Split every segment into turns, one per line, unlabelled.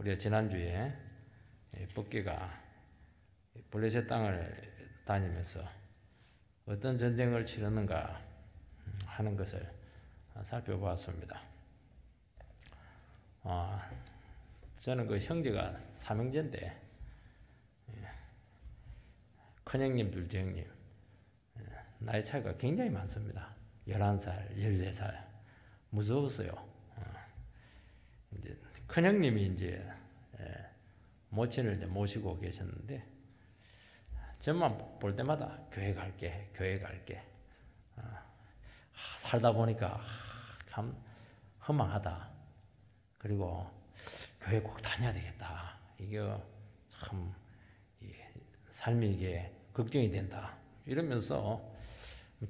우리가 지난주에 법궤가 블레셋 땅을 다니면서 어떤 전쟁을 치르는가 하는 것을 살펴보았습니다. 저는 그 형제가 삼형제인데 큰형님, 둘째형님 나이 차이가 굉장히 많습니다. 11살, 14살 무서웠어요. 이제 큰형님이 이제 모친을 이제 모시고 계셨는데 저만 볼 때마다 교회 갈게, 교회 갈게. 살다 보니까 참 허망하다. 그리고 교회 꼭 다녀야 되겠다. 이게 참 삶이 이게 걱정이 된다. 이러면서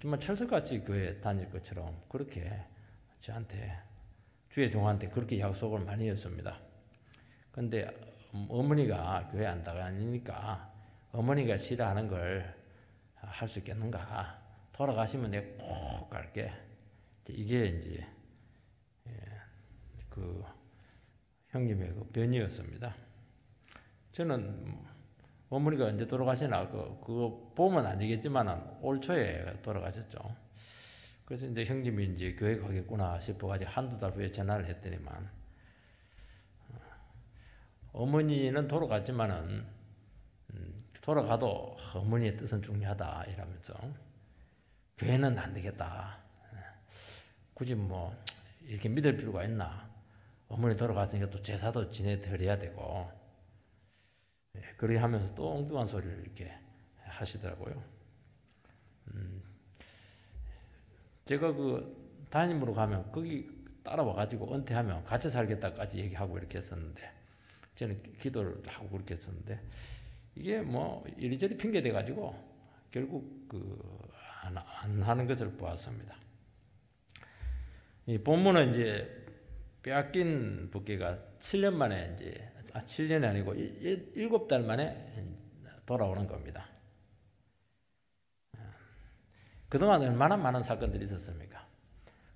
정말 철석같이 교회 다닐 것처럼 그렇게 저한테 주의 종한테 그렇게 약속을 많이 했습니다. 근데 어머니가 교회 안 다니니까 어머니가 싫어하는 걸 할 수 있겠는가? 돌아가시면 내가 꼭 갈게. 이게 이제 그 형님의 그 변이었습니다. 저는 어머니가 언제 돌아가시나 그거 보면 안 되겠지만 올 초에 돌아가셨죠. 그래서 이제 형님이 이제 교회 가겠구나 싶어가지고 한두 달 후에 전화를 했더니만 어머니는 돌아갔지만은 돌아가도 어머니의 뜻은 중요하다 이러면서 교회는 안 되겠다. 굳이 뭐 이렇게 믿을 필요가 있나? 어머니 돌아갔으니까 또 제사도 지내 드려야 되고 그렇게 하면서 또 엉뚱한 소리를 이렇게 하시더라고요. 제가 그 담임으로 가면 거기 따라와가지고 은퇴하면 같이 살겠다까지 얘기하고 이렇게 했었는데 저는 기도를 하고 그렇게 했었는데 이게 뭐 이리저리 핑계 대가지고 결국 안 하는 것을 보았습니다. 이 본문은 이제 빼앗긴 법궤가 7년 만에 이제 7년이 아니고 7달 만에 돌아오는 겁니다. 그동안 얼마나 많은 사건들이 있었습니까?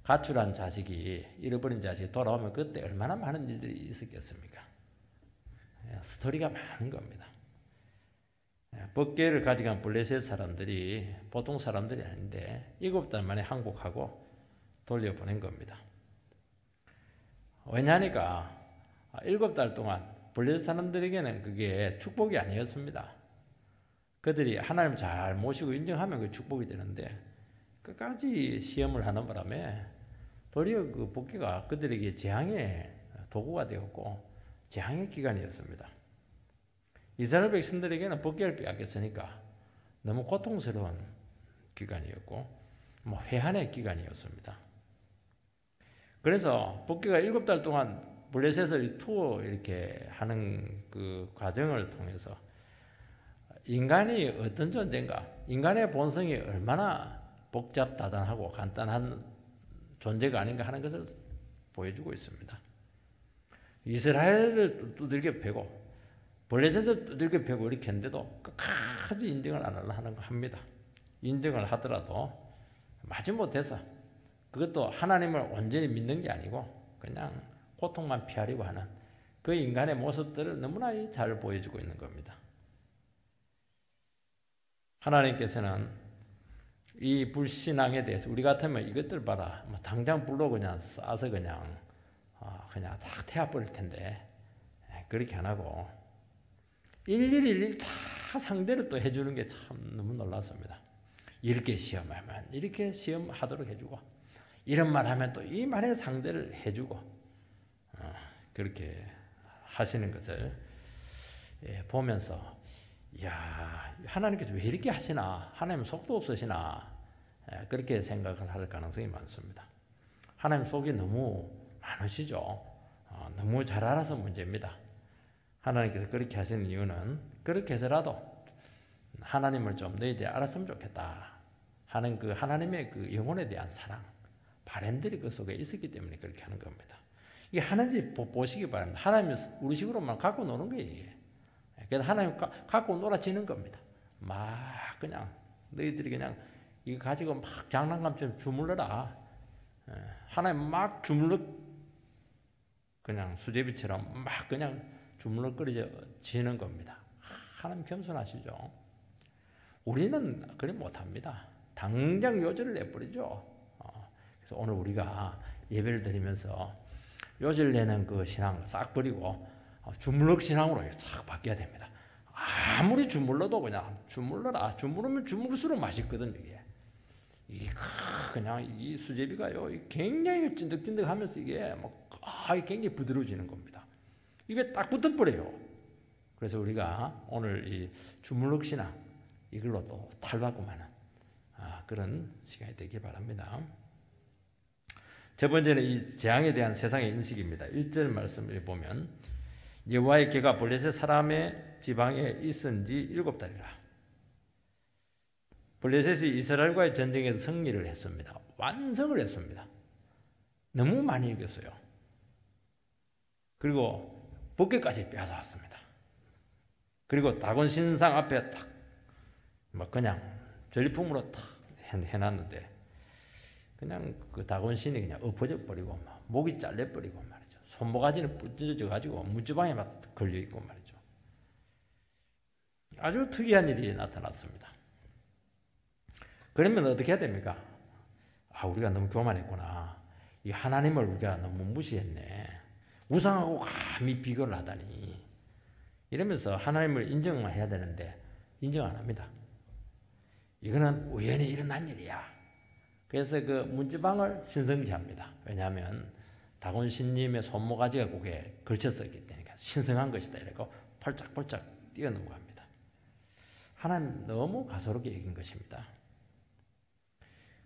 가출한 자식이, 잃어버린 자식이 돌아오면 그때 얼마나 많은 일들이 있었겠습니까? 스토리가 많은 겁니다. 법궤를 가져간 블레셋 사람들이 보통 사람들이 아닌데 7달 만에 항복하고 돌려보낸 겁니다. 왜냐하니까 7달 동안 블레셋 사람들에게는 그게 축복이 아니었습니다. 그들이 하나님을 잘 모시고 인정하면 그 축복이 되는데 끝까지 시험을 하는 바람에 도리어 그 법궤가 그들에게 재앙의 도구가 되었고 재앙의 기간이었습니다. 이스라엘 백성들에게는 법궤를 빼앗겼으니까 너무 고통스러운 기간이었고 뭐 회한의 기간이었습니다. 그래서 법궤가 7달 동안 블레셋을 투어 이렇게 하는 그 과정을 통해서 인간이 어떤 존재인가, 인간의 본성이 얼마나 복잡다단하고 간단한 존재가 아닌가 하는 것을 보여주고 있습니다. 이스라엘을 두들겨 패고 블레셋을 두들겨 패고 이렇게 했는데도 끝까지 인정을 안 합니다. 인정을 하더라도 마지못해서 그것도 하나님을 온전히 믿는 게 아니고 그냥 고통만 피하려고 하는 그 인간의 모습들을 너무나 잘 보여주고 있는 겁니다. 하나님께서는 이 불신앙에 대해서 우리 같으면 이것들 봐라 뭐 당장 불로 그냥 싸서 그냥 다 태워버릴 텐데 그렇게 안 하고 일일이 다 상대를 또 해주는 게 참 너무 놀랐습니다. 이렇게 시험하면 이렇게 시험하도록 해주고 이런 말 하면 또 이 말의 상대를 해주고 그렇게 하시는 것을 보면서 이야 하나님께서 왜 이렇게 하시나, 하나님 속도 없으시나 그렇게 생각을 할 가능성이 많습니다. 하나님 속이 너무 많으시죠. 너무 잘 알아서 문제입니다. 하나님께서 그렇게 하시는 이유는 그렇게 해서라도 하나님을 좀 너희들이 알았으면 좋겠다 하는 그 하나님의 그 영혼에 대한 사랑, 바람들이 그 속에 있었기 때문에 그렇게 하는 겁니다. 이게 하는지 보시기 바랍니다. 하나님이 우리 식으로만 갖고 노는 거예요. 그래서 하나님 갖고 놀아지는 겁니다. 막 그냥 너희들이 그냥 이거 가지고 막 장난감처럼 주물러라. 하나님 막 주물러 그냥 수제비처럼 막 그냥 주물럭거리지는 겁니다. 하나님 겸손하시죠. 우리는 그리 못합니다. 당장 요절을 내버리죠. 그래서 오늘 우리가 예배를 드리면서 요절 내는 그 신앙 싹 버리고 주물럭 신앙으로 싹 바뀌어야 됩니다. 아무리 주물러도 그냥 주물러라. 주물으면 주물수록 맛있거든 이게. 이게 그냥 이 수제비가요 굉장히 찐득찐득하면서 이게 굉장히 부드러워지는 겁니다. 입에 딱 붙어버려요. 그래서 우리가 오늘 이 주물럭 신앙 이걸로 또 탈바꿈하는 그런 시간이 되길 바랍니다. 첫 번째는 이 재앙에 대한 세상의 인식입니다. 1절 말씀을 보면 여호와의 궤가 블레셋 사람의 지방에 있은 지 7달이라. 블레셋이 이스라엘과의 전쟁에서 승리를 했습니다. 완성을 했습니다. 너무 많이 이겼어요. 그리고 봇개까지 빼앗아왔습니다. 그리고 다곤 신상 앞에 탁 그냥 전리품으로 탁 해놨는데 그냥 그 다곤 신이 그냥 엎어져 버리고 목이 잘려 버리고 말이죠. 손모가지는 부러져 가지고 문지방에 막 걸려 있고 말이죠. 아주 특이한 일이 나타났습니다. 그러면 어떻게 해야 됩니까? 우리가 너무 교만했구나. 이 하나님을 우리가 너무 무시했네. 우상하고 감히 비교를 하다니. 이러면서 하나님을 인정해야 되는데 인정 안 합니다. 이거는 우연히 일어난 일이야. 그래서 그 문지방을 신성시합니다. 왜냐하면 다곤 신님의 손모가지가 고개에 걸쳤었기 때문에 신성한 것이다. 이러고 펄짝펄짝 뛰어넘어갑니다. 하나님 너무 가소롭게 여긴 것입니다.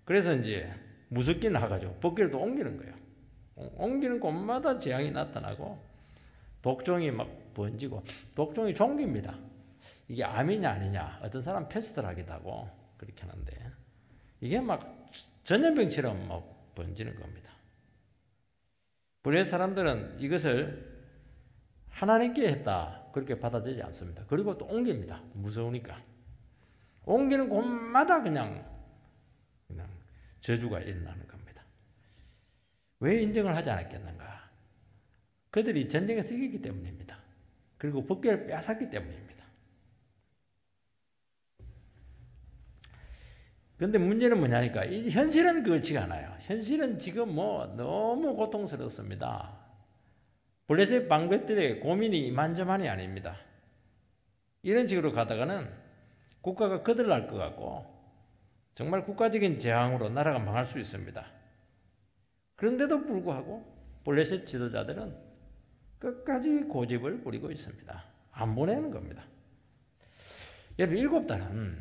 그래서 이제 무섭기는 하가지고 봇개를 또 옮기는 거예요. 옮기는 곳마다 재앙이 나타나고 독종이 막 번지고 독종이 종기입니다. 이게 암이냐 아니냐 어떤 사람 패스트를 하기도 하고 그렇게 하는데 이게 막 전염병처럼 막 번지는 겁니다. 블레셋 사람들은 이것을 하나님께 했다 그렇게 받아들이지 않습니다. 그리고 또 옮깁니다. 무서우니까 옮기는 곳마다 그냥 저주가 일어나는 겁니다. 왜 인정을 하지 않았겠는가? 그들이 전쟁에서 이겼기 때문입니다. 그리고 봇개를 빼앗았기 때문입니다. 그런데 문제는 뭐냐니까 이 현실은 그렇지가 않아요. 현실은 지금 너무 고통스럽습니다. 블레셋 방백들의 고민이 이만저만이 아닙니다. 이런 식으로 가다가는 국가가 거들날 것 같고 정말 국가적인 재앙으로 나라가 망할 수 있습니다. 그런데도 불구하고 블레셋 지도자들은 끝까지 고집을 부리고 있습니다. 안 보내는 겁니다. 여러분 7달은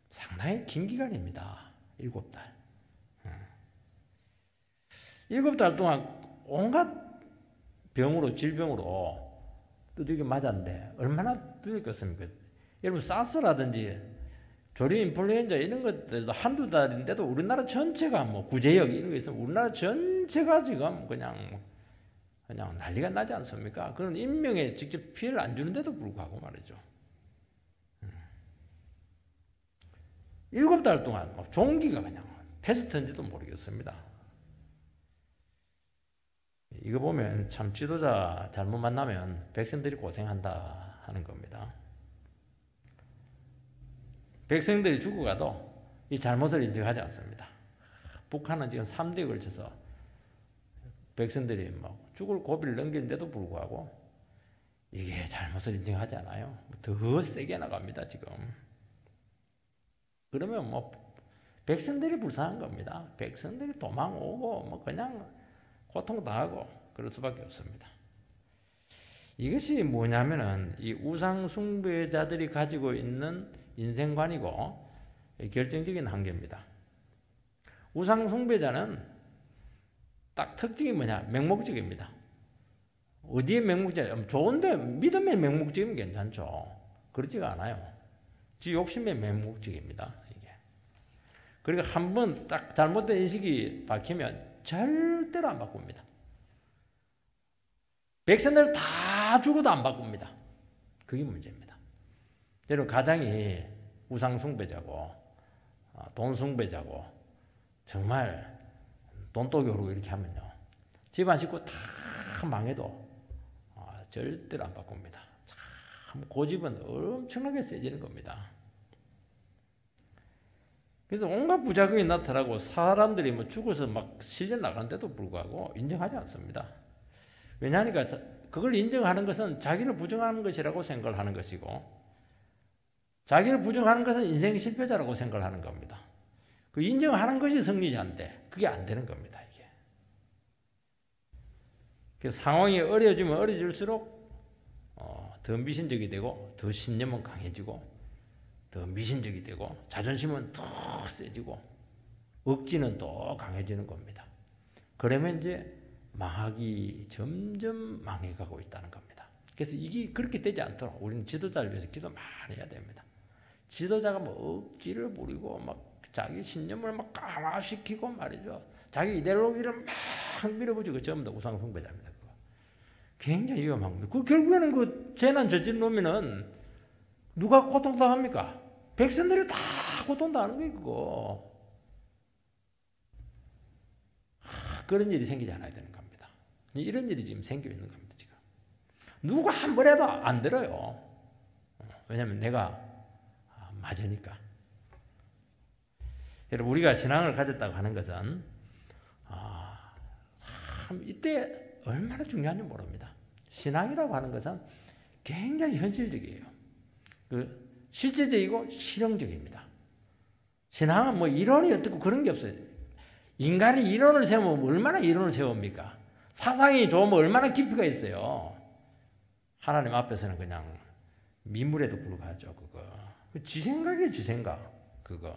상당히 긴 기간입니다. 7달. 7달 동안 온갖 병으로 질병으로 두들겨 맞았는데 얼마나 두들겼습니까? 여러분 사스라든지 조류 인플루엔자 이런 것들도 한두 달인데도 우리나라 전체가 구제역 이런 게 있으면 우리나라 전체가 지금 그냥 난리가 나지 않습니까? 그런 인명에 직접 피해를 안 주는데도 불구하고 말이죠. 7달 동안 종기가 그냥 패스트인지도 모르겠습니다. 이거 보면 참 지도자 잘못 만나면 백성들이 고생한다 하는 겁니다. 백성들이 죽어가도 이 잘못을 인정하지 않습니다. 북한은 지금 3대에 걸쳐서 백성들이 죽을 고비를 넘기는데도 불구하고 이게 잘못을 인정하지 않아요. 더 세게 나갑니다, 지금. 그러면 백성들이 불쌍한 겁니다. 백성들이 도망오고 그냥 고통당하고 그럴 수밖에 없습니다. 이것이 뭐냐면은 이 우상 숭배자들이 가지고 있는 인생관이고 결정적인 한계입니다. 우상 숭배자는 딱 특징이 뭐냐? 맹목적입니다. 어디에 맹목적? 좋은데 믿음의 맹목적이면 괜찮죠. 그렇지가 않아요. 지 욕심의 맹목적입니다. 이게. 그리고 한번 딱 잘못된 인식이 박히면 절대로 안 바꿉니다. 백성들 다 죽어도 안 바꿉니다. 그게 문제입니다. 여러분 가장이 우상 숭배자고 돈 숭배자고 정말 돈독이 오르고 이렇게 하면요 집안 식구 다 망해도 절대로 안 바꿉니다. 참 고집은 엄청나게 세지는 겁니다. 그래서 온갖 부작용이 나타나고 사람들이 뭐 죽어서 막 실려 나가는데도 불구하고 인정하지 않습니다. 왜냐하니까 그걸 인정하는 것은 자기를 부정하는 것이라고 생각을 하는 것이고, 자기를 부정하는 것은 인생 실패자라고 생각을 하는 겁니다. 그 인정하는 것이 승리자인데 그게 안 되는 겁니다. 이게. 그래서 상황이 어려워지면 어려질수록 더 미신적이 되고, 더 신념은 강해지고, 더 미신적이 되고, 자존심은 더 세지고, 억지는 더 강해지는 겁니다. 그러면 이제 망하기 점점 망해가고 있다는 겁니다. 그래서 이게 그렇게 되지 않도록 우리는 지도자를 위해서 기도 많이 해야 됩니다. 지도자가 뭐 억지를 부리고 막 자기 신념을 막 강화시키고 말이죠. 자기 이데올로기를 막 밀어붙이고 전부 다 우상숭배자입니다. 그거. 굉장히 위험한 겁니다. 그 결국에는 그 재난 저지른 놈이는 누가 고통당합니까? 백성들이 다 고통당하는 거예요. 그거. 그런 일이 생기지 않아야 되는 겁니다. 이런 일이 지금 생기고 있는 겁니다. 지금 누가 한 번 해도 안 들어요. 왜냐하면 내가 맞으니까. 여러분, 우리가 신앙을 가졌다고 하는 것은 참 이때 얼마나 중요한지 모릅니다. 신앙이라고 하는 것은 굉장히 현실적이에요. 그 실제적이고 실용적입니다. 신앙은 뭐 이론이 어떻고 그런 게 없어요. 인간이 이론을 세우면 얼마나 이론을 세웁니까? 사상이 좋으면 얼마나 깊이가 있어요. 하나님 앞에서는 그냥 미물에도 불과하죠. 그거 지 생각이에요. 지 생각. 그거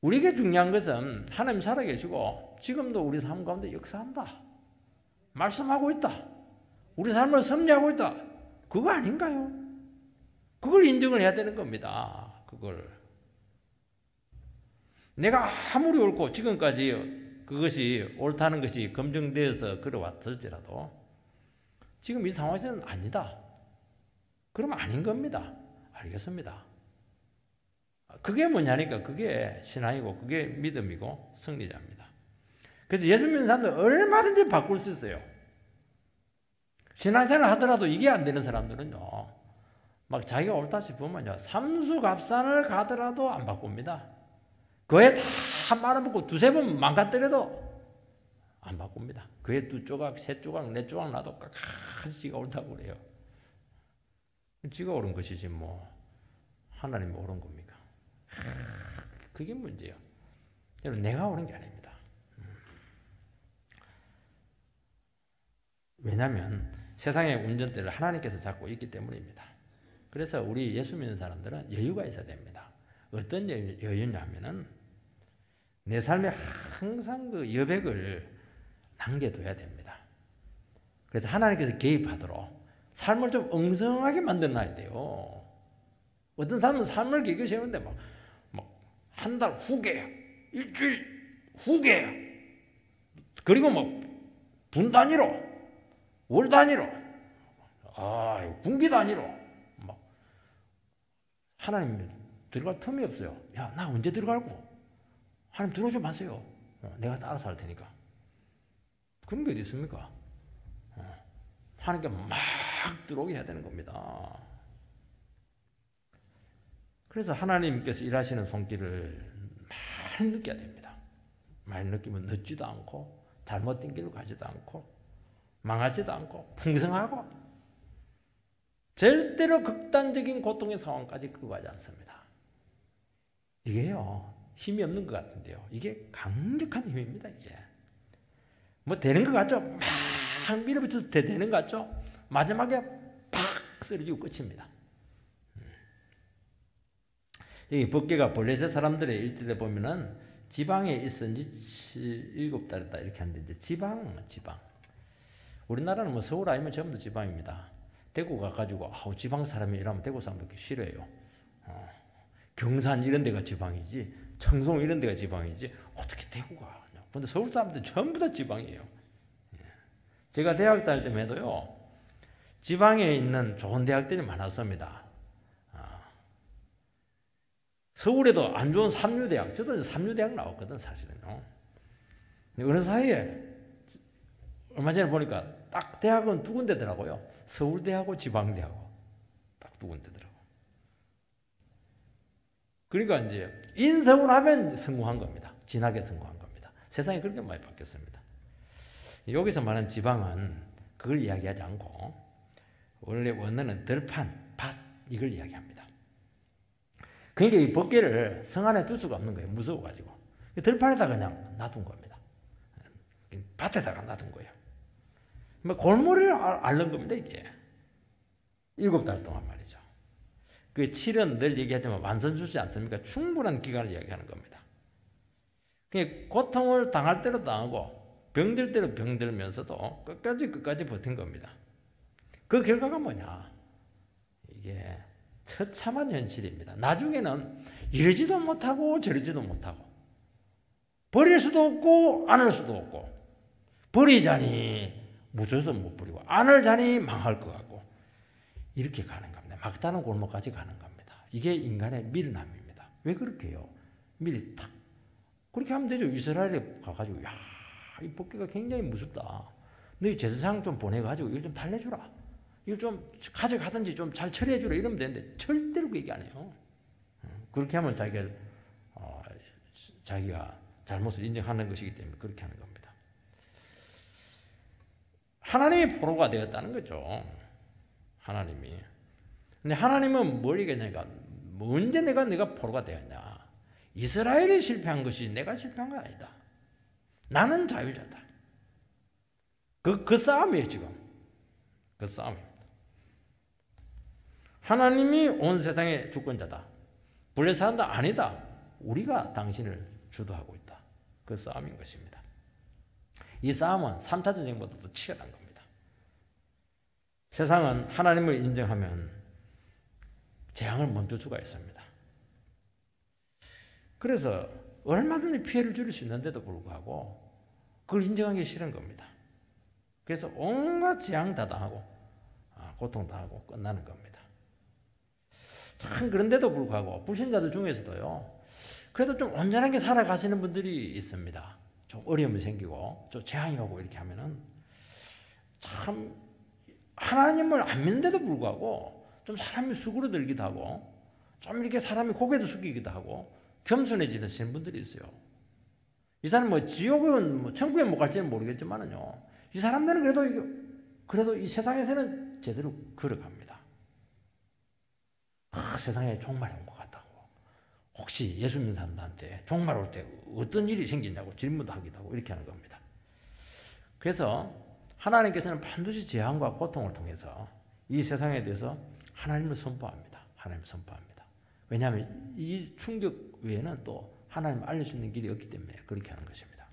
우리에게 중요한 것은 하나님 살아계시고 지금도 우리 삶 가운데 역사한다, 말씀하고 있다, 우리 삶을 섭리하고 있다. 그거 아닌가요? 그걸 인정을 해야 되는 겁니다. 그걸 내가 아무리 옳고 지금까지 그것이 옳다는 것이 검증되어서 그래왔을지라도 지금 이 상황에서는 아니다. 그러면 아닌 겁니다. 알겠습니다. 그게 뭐냐니까 그게 신앙이고 그게 믿음이고 승리자입니다. 그래서 예수 믿는 사람들 얼마든지 바꿀 수 있어요. 신앙생활 하더라도 이게 안 되는 사람들은요, 막 자기가 옳다 싶으면요, 삼수갑산을 가더라도 안 바꿉니다. 그에 다 말아먹고 두세 번 망가뜨려도 안 바꿉니다. 그에 두 조각, 세 조각, 네 조각 나도 끝까지 지가 옳다고 그래요. 지가 옳은 것이지 뭐 하나님이 옳은 겁니까? 그게 문제예요. 여러분, 내가 옳은 게 아닙니다. 왜냐하면 세상의 운전대를 하나님께서 잡고 있기 때문입니다. 그래서 우리 예수 믿는 사람들은 여유가 있어야 됩니다. 어떤 여유냐면은 내 삶에 항상 그 여백을 남겨둬야 됩니다. 그래서 하나님께서 개입하도록 삶을 좀 엉성하게 만들어놔야 돼요. 어떤 사람은 삶을 계획 세우는데 막 한 달 후계, 일주일 후계, 그리고 막 분 단위로, 월 단위로, 분기 단위로 막 하나님 들어갈 틈이 없어요. 야, 나 언제 들어가고? 하나님 들어오지 마세요. 내가 알아서 할 테니까. 그런 게 어디 있습니까? 하나님께 막 들어오게 해야 되는 겁니다. 그래서 하나님께서 일하시는 손길을 많이 느껴야 됩니다. 많이 느끼면 늦지도 않고 잘못된 길로 가지도 않고 망하지도 않고 풍성하고 절대로 극단적인 고통의 상황까지 끌고 가지 않습니다. 이게요, 힘이 없는 것 같은데요, 이게 강력한 힘입니다. 이게 뭐 되는 것 같죠? 막 밀어붙여서 되는 것 같죠? 마지막에 팍 쓰러지고 끝입니다. 이 법궤가 블레셋 사람들의 일대에 보면은 지방에 있은 지 7달이다 이렇게 하는데, 이제 지방. 우리나라는 뭐 서울 아니면 전부 다 지방입니다. 대구 가가지고 지방 사람이 일하면 대구 사람들 싫어해요. 경산 이런 데가 지방이지, 청송 이런 데가 지방이지 어떻게 대구가? 근데 서울 사람들 전부 다 지방이에요. 제가 대학 다닐 때만 해도요, 지방에 있는 좋은 대학들이 많았습니다. 서울에도 안 좋은 삼류대학, 저도 삼류대학 나왔거든 사실은요. 근데 어느 사이에 얼마 전에 보니까 딱 대학은 두 군데더라고요. 서울대하고 지방대하고 딱 두 군데더라고요. 그러니까 이제 인성을 하면 성공한 겁니다. 진하게 성공한 겁니다. 세상이 그렇게 많이 바뀌었습니다. 여기서 말하는 지방은 그걸 이야기하지 않고 원래 원어는 들판, 밭 이걸 이야기합니다. 그러니까 이 법궤를 성 안에 둘 수가 없는 거예요. 무서워가지고. 들판에다 그냥 놔둔 겁니다. 밭에다가 놔둔 거예요. 골머리를 앓는 겁니다, 이게. 7달 동안 말이죠. 그 7은 늘 얘기하지만 완선수지 않습니까? 충분한 기간을 이야기하는 겁니다. 고통을 당할 대로 당하고 병들 대로 병들면서도 끝까지 버틴 겁니다. 그 결과가 뭐냐? 이게 처참한 현실입니다. 나중에는 이러지도 못하고 저러지도 못하고 버릴 수도 없고 안을 수도 없고 버리자니 무서워서 못 버리고 안을자니 망할 것 같고 이렇게 가는 겁니다. 막다른 골목까지 가는 겁니다. 이게 인간의 미련함입니다. 왜 그렇게 해요? 미리 탁 그렇게 하면 되죠. 이스라엘에 가가지고 야, 이 법궤가 굉장히 무섭다. 너희 제사장 좀 보내가지고 이걸 좀 달래주라. 이걸 좀 가져가든지 좀 잘 처리해주라 이러면 되는데 절대로 그 얘기 안 해요. 그렇게 하면 자기가 잘못을 인정하는 것이기 때문에 그렇게 하는 겁니다. 하나님이 포로가 되었다는 거죠. 하나님이. 근데 하나님은 뭘 얘기하냐니까 언제 내가 포로가 되었냐. 이스라엘이 실패한 것이 내가 실패한 건 아니다. 나는 자유자다. 그 싸움이에요 지금. 그 싸움입니다. 하나님이 온 세상의 주권자다. 블레스한다 아니다. 우리가 당신을 주도하고 있다. 그 싸움인 것입니다. 이 싸움은 3차 전쟁보다도 치열한 겁니다. 세상은 하나님을 인정하면 재앙을 멈출 수가 있습니다. 그래서 얼마든지 피해를 줄일 수 있는데도 불구하고 그걸 인정하기 싫은 겁니다. 그래서 온갖 재앙 다 당하고 고통 당하고 끝나는 겁니다. 참 그런데도 불구하고 불신자들 중에서도요. 그래도 좀 온전하게 살아가시는 분들이 있습니다. 좀 어려움이 생기고 좀 재앙이 오고 이렇게 하면은 참 하나님을 안 믿는데도 불구하고 좀 사람이 수그러들기도 하고 좀 이렇게 사람이 고개도 숙이기도 하고 겸손해지는 분들이 있어요. 이 사람 뭐 지옥은 뭐 천국에 못 갈지는 모르겠지만은요. 이 사람들은 그래도 이 세상에서는 제대로 걸어갑니다. 세상에 종말이 온 것 같다고. 혹시 예수 믿는 사람들한테 종말 올 때 어떤 일이 생기냐고 질문도 하기도 하고 이렇게 하는 겁니다. 그래서 하나님께서는 반드시 재앙과 고통을 통해서 이 세상에 대해서 하나님을 선포합니다. 하나님을 선포합니다. 왜냐하면 이 충격 외에는 또 하나님을 알릴 수 있는 길이 없기 때문에 그렇게 하는 것입니다.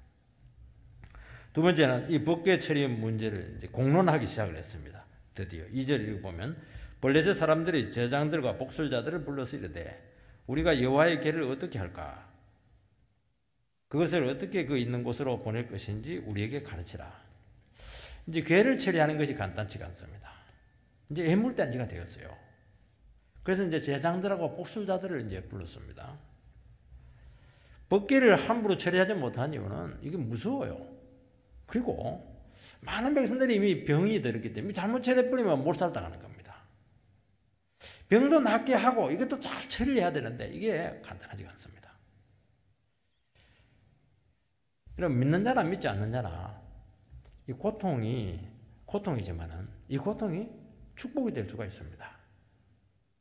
두 번째는 이 법궤 처리 문제를 이제 공론하기 시작을 했습니다. 드디어 2절 읽어보면 블레셋 사람들이 제장들과 복술자들을 불러서 이르되 우리가 여호와의 궤를 어떻게 할까? 그것을 어떻게 그 있는 곳으로 보낼 것인지 우리에게 가르치라. 이제 궤를 처리하는 것이 간단치가 않습니다. 이제 애물단지가 되었어요. 그래서 이제 제장들하고 복술자들을 이제 불렀습니다. 법궤를 함부로 처리하지 못한 이유는 이게 무서워요. 그리고 많은 백성들이 이미 병이 들었기 때문에 잘못 처리해버리면 몰살당하는 겁니다. 병도 낫게 하고 이것도 잘 처리를 해야 되는데 이게 간단하지가 않습니다. 이런 믿는 자나 믿지 않는 자나 이 고통이지만은 이 고통이 축복이 될 수가 있습니다.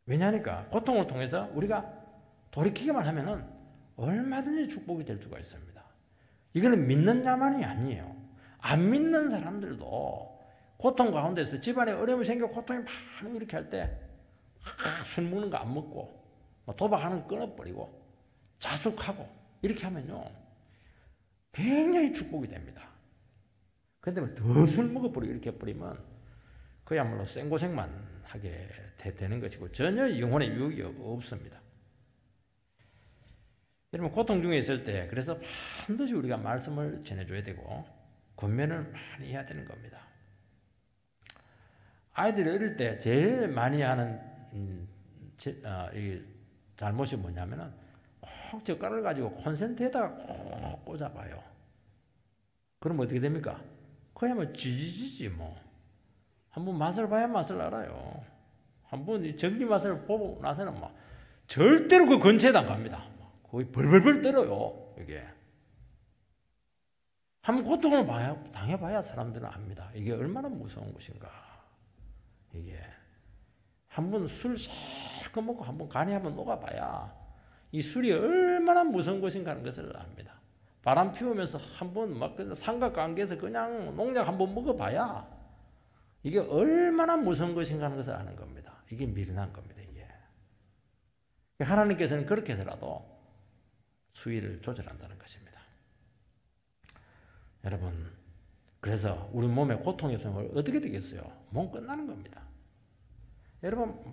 왜냐하니까 고통을 통해서 우리가 돌이키기만 하면은 얼마든지 축복이 될 수가 있습니다. 이거는 믿는 자만이 아니에요. 안 믿는 사람들도 고통 가운데서 집안에 어려움이 생겨 고통이 많이 이렇게 할 때 술 먹는 거 안 먹고 도박하는 거 끊어버리고 자숙하고 이렇게 하면요 굉장히 축복이 됩니다. 그런데 더 술 먹어버리고 이렇게 해버리면 그야말로 생고생만 하게 되는 것이고 전혀 영혼의 유익이 없습니다. 여러분 고통 중에 있을 때 그래서 반드시 우리가 말씀을 전해줘야 되고 권면을 많이 해야 되는 겁니다. 아이들이 어릴 때 제일 많이 하는 이 잘못이 뭐냐면은 꼭 젓가락을 가지고 콘센트에다가 꼭 꽂아봐요. 그럼 어떻게 됩니까? 거야 뭐 지지지지 뭐. 한번 맛을 봐야 맛을 알아요. 한번 이 전기 맛을 보고 나서는 막 절대로 그 근처에 안 갑니다. 거의 벌벌벌 떨어요. 이게. 한번 고통을 당해봐야 사람들은 압니다. 이게 얼마나 무서운 것인가. 이게 한번 술 실컷 먹고 한번 간이 한번 녹아봐야 이 술이 얼마나 무서운 것인가 하는 것을 압니다. 바람 피우면서 한번 막 삼각관계에서 그냥 농약 한번 먹어봐야 이게 얼마나 무서운 것인가 하는 것을 아는 겁니다. 이게 미련한 겁니다. 이게. 하나님께서는 그렇게 해서라도 수위를 조절한다는 것입니다. 여러분, 그래서 우리 몸에 고통이 없으면 어떻게 되겠어요? 몸 끝나는 겁니다. 여러분,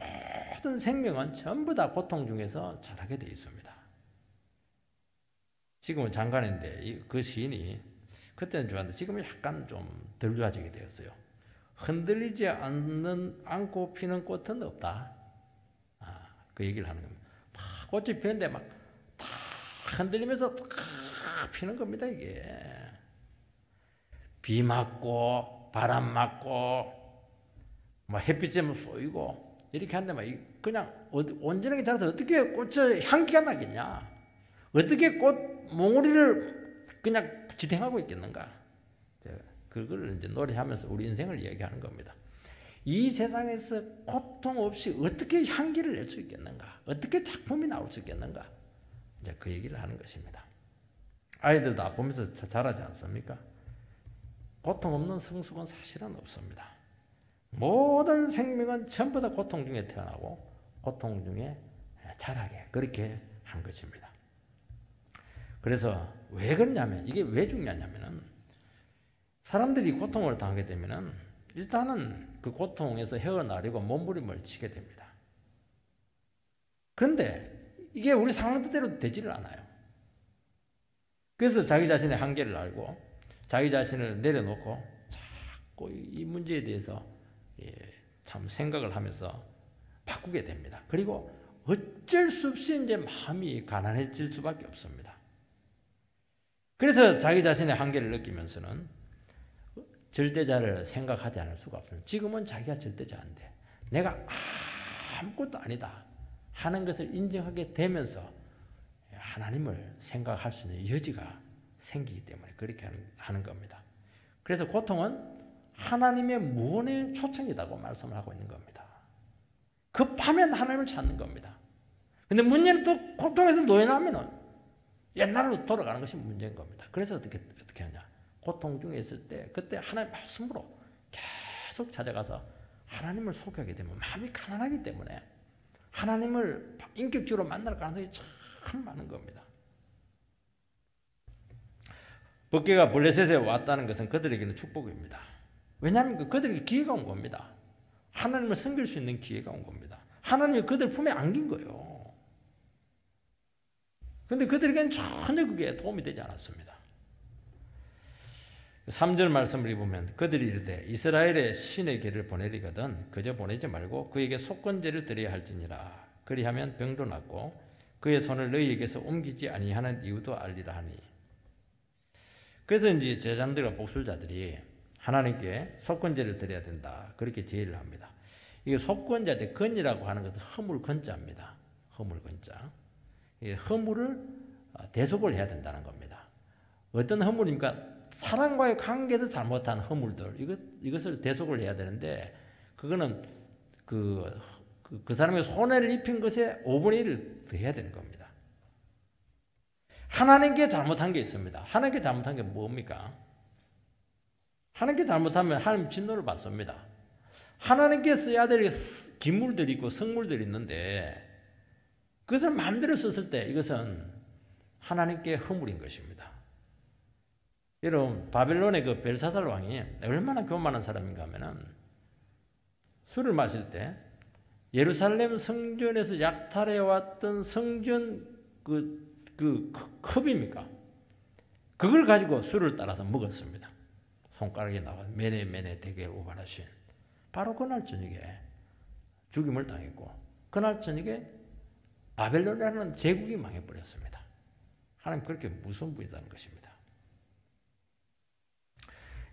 모든 생명은 전부 다 고통 중에서 자라게 되어 있습니다. 지금은 장관인데 그 시인이 그때는 좋았는데 지금은 약간 좀 덜 좋아지게 되었어요. 흔들리지 않고 피는 꽃은 없다. 그 얘기를 하는 겁니다. 막 꽃이 피는데 막 다 흔들리면서 다 피는 겁니다. 이게 비 맞고 바람 맞고 막 햇빛에 쏘이고 이렇게 한데 막 그냥 온전하게 자라서 어떻게 꽃에 향기가 나겠냐? 어떻게 꽃 몽우리를 그냥 지탱하고 있겠는가? 그걸 이제 노래하면서 우리 인생을 이야기하는 겁니다. 이 세상에서 고통 없이 어떻게 향기를 낼 수 있겠는가? 어떻게 작품이 나올 수 있겠는가? 이제 그 얘기를 하는 것입니다. 아이들도 아프면서 자라지 않습니까? 고통 없는 성숙은 사실은 없습니다. 모든 생명은 전부 다 고통 중에 태어나고 고통 중에 자라게 그렇게 한 것입니다. 그래서 왜 그러냐면 이게 왜 중요하냐면은 사람들이 고통을 당하게 되면은 일단은 그 고통에서 헤어나려고 몸부림을 치게 됩니다. 그런데 이게 우리 상황 뜻대로 되지를 않아요. 그래서 자기 자신의 한계를 알고 자기 자신을 내려놓고 자꾸 이 문제에 대해서 참 생각을 하면서 바꾸게 됩니다. 그리고 어쩔 수 없이 이제 마음이 가난해질 수밖에 없습니다. 그래서 자기 자신의 한계를 느끼면서는 절대자를 생각하지 않을 수가 없습니다. 지금은 자기가 절대자인데 내가 아무것도 아니다 하는 것을 인정하게 되면서 하나님을 생각할 수 있는 여지가 생기기 때문에 그렇게 하는 겁니다. 그래서 고통은 하나님의 무언의 초청이라고 말씀을 하고 있는 겁니다. 급하면 하나님을 찾는 겁니다. 근데 문제는 또 고통에서 노연하면 옛날로 돌아가는 것이 문제인 겁니다. 그래서 어떻게 하냐? 고통 중에 있을 때 그때 하나님의 말씀으로 계속 찾아가서 하나님을 소개하게 되면 마음이 가난하기 때문에 하나님을 인격적으로 만날 가능성이 참 많은 겁니다. 법궤가 블레셋에 왔다는 것은 그들에게는 축복입니다. 왜냐하면 그들에게 기회가 온 겁니다. 하나님을 섬길 수 있는 기회가 온 겁니다. 하나님이 그들 품에 안긴 거예요. 그런데 그들에게는 전혀 그게 도움이 되지 않았습니다. 3절 말씀을 보면 그들이 이르되 이스라엘의 신의 길을 보내리거든 그저 보내지 말고 그에게 속건제를 드려야 할지니라. 그리하면 병도 낫고 그의 손을 너희에게서 옮기지 아니하는 이유도 알리라 하니. 그래서 이제 제자들과 복술자들이 하나님께 속건제를 드려야 된다. 그렇게 제의를 합니다. 이게 속건제한테 건이라고 하는 것은 허물 건자입니다. 허물 건자. 허물을 대속을 해야 된다는 겁니다. 어떤 허물입니까? 사람과의 관계에서 잘못한 허물들 이것을 대속을 해야 되는데 그거는 그 사람의 손해를 입힌 것에 5분의 1을 더해야 되는 겁니다. 하나님께 잘못한 게 있습니다. 하나님께 잘못한 게 뭡니까? 하나님께 잘못하면 하나님 진노를 받습니다. 하나님께 써야 될 기물들이 있고 성물들이 있는데 그것을 마음대로 썼을 때 이것은 하나님께 허물인 것입니다. 여러분 바벨론의 그 벨사살 왕이 얼마나 교만한 사람인가 하면은 술을 마실 때 예루살렘 성전에서 약탈해 왔던 성전 그 컵입니까? 그걸 가지고 술을 따라서 먹었습니다. 손가락에 나와 메네 되게 오바라신. 바로 그날 저녁에 죽임을 당했고 그날 저녁에 바벨론이라는 제국이 망해버렸습니다. 하나님 그렇게 무서운 분이라는 것입니다.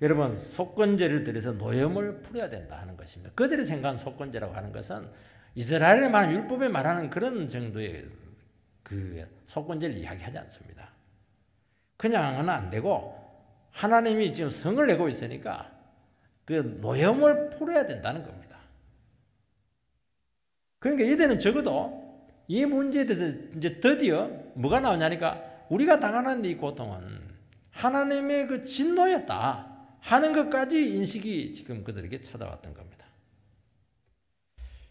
여러분 속건제를 들여서 노염을 풀어야 된다 하는 것입니다. 그들이 생각한 속건제라고 하는 것은 이스라엘의 말하는 율법에 말하는 그런 정도의 그 속건제를 이야기하지 않습니다. 그냥은 안 되고 하나님이 지금 성을 내고 있으니까 그 노염을 풀어야 된다는 겁니다. 그러니까 이들은 적어도 이 문제에 대해서 이제 드디어 뭐가 나오냐니까 우리가 당하는 이 고통은 하나님의 그 진노였다 하는 것까지 인식이 지금 그들에게 찾아왔던 겁니다.